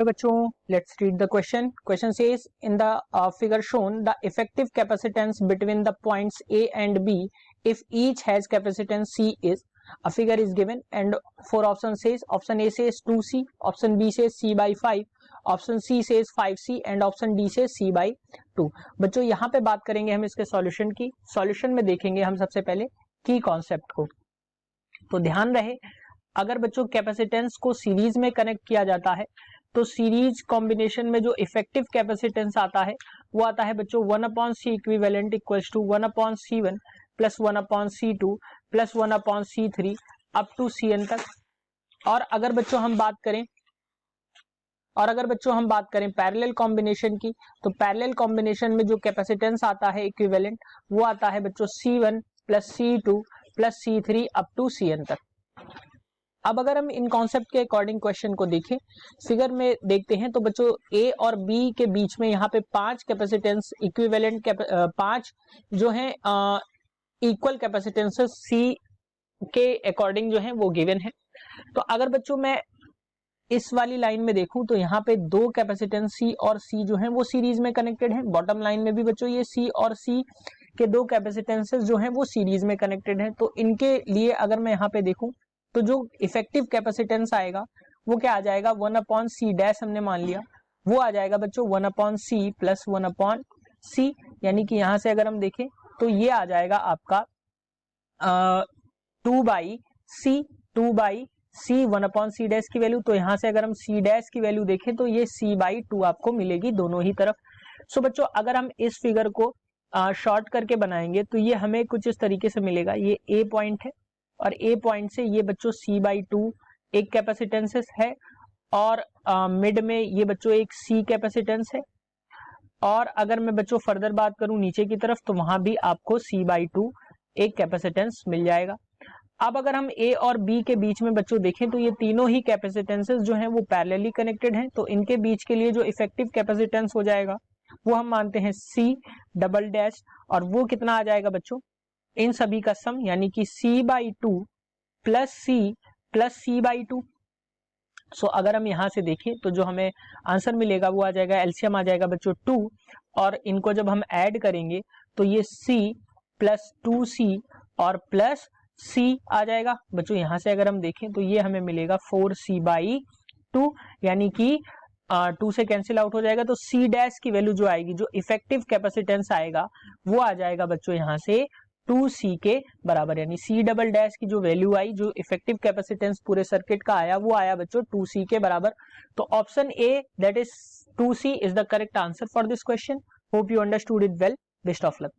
तो बच्चों let's read the question. Question says in the figure shown the effective capacitance between the points A and B if each has capacitance C is a figure is given and 4 options says option A says 2C, option B says C by 5, option C says 5C and option D says C by 2. बच्चों यहाँ पे बात करेंगे हम इसके solution की. Solution में देखेंगे हम सबसे पहले की कॉन्सेप्ट को. तो ध्यान रहे अगर बच्चों कैपेसिटेंस को सीरीज में कनेक्ट किया जाता है तो सीरीज कॉम्बिनेशन में जो इफेक्टिव कैपेसिटेंस आता है वो आता है बच्चों 1/C equivalent equals to 1/C1 plus 1/C2 plus 1/C3 up to Cn तक. और अगर बच्चों हम बात करें पैरेलल कॉम्बिनेशन की तो पैरेलल कॉम्बिनेशन में जो कैपेसिटेंस आता है इक्विवेलेंट वो आता है बच्चों C1 plus C2 plus C3 up to Cn तक. अब अगर हम इन कॉन्सेप्ट के अकॉर्डिंग क्वेश्चन को देखें फिगर में देखते हैं तो बच्चों ए और बी के बीच में यहाँ पे 5 कैपेसिटेंस इक्विवेलेंट 5 जो है इक्वल कैपेसिटेंसेस सी के अकॉर्डिंग जो है वो गिवन है. तो अगर बच्चों मैं इस वाली लाइन में देखूं तो यहाँ पे 2 कैपेसिटेंस सी और सी जो है वो सीरीज में कनेक्टेड है. बॉटम लाइन में भी बच्चों ये सी और सी के 2 कैपेसिटेंसेस जो है वो सीरीज में कनेक्टेड है. तो इनके लिए अगर मैं यहाँ पे देखूं तो जो इफेक्टिव कैपेसिटेंस आएगा वो क्या आ जाएगा 1/C डैश हमने मान लिया वो आ जाएगा बच्चों 1/C प्लस 1/C. यानी कि यहां से अगर हम देखें तो ये आ जाएगा आपका 2/C 1/C डैश की वैल्यू. तो यहां से अगर हम C डैश की वैल्यू देखें तो ये C/2 आपको मिलेगी दोनों ही तरफ. सो बच्चों अगर हम इस फिगर को शॉर्ट करके बनाएंगे तो ये हमें कुछ इस तरीके से मिलेगा. ये A पॉइंट है और ए पॉइंट से ये बच्चों C/2 एक कैपेसिटेंस है और मिड में ये बच्चों एक C कैपेसिटेंस है. और अगर मैं बच्चों फर्दर बात करूं नीचे की तरफ तो वहां भी आपको C/2 एक कैपेसिटेंस मिल जाएगा. अब अगर हम A और B के बीच में बच्चों देखें तो ये तीनों ही कैपेसिटेंसेस जो हैं वो पैरेलली कनेक्टेड हैं. तो इनके बीच के लिए जो इफेक्टिव कैपेसिटेंस हो जाएगा वो हम मानते हैं C डबल डैश और वो कितना आ जाएगा बच्चों इन सभी का सम यानी कि C/2 प्लस C/2. सो अगर हम यहां से देखें तो जो हमें आंसर मिलेगा वो आ जाएगा एलसीएम आ जाएगा बच्चों 2 और इनको जब हम ऐड करेंगे तो ये C प्लस 2C और प्लस C आ जाएगा बच्चों. यहां से अगर हम देखें तो ये हमें मिलेगा 4C/2 यानी कि 2 से कैंसिल आउट हो जाएगा. तो C डैश की वैल्यू जो आएगी जो इफेक्टिव कैपेसिटेंस आएगा वो आ जाएगा बच्चों यहां से 2C के बराबर. यानी C डबल डैश की जो वैल्यू आई जो इफेक्टिव कैपेसिटेंस पूरे सर्किट का आया वो आया बच्चों 2C के बराबर. तो option A that is 2C is the correct answer for this question. Hope you understood it well. Best of luck.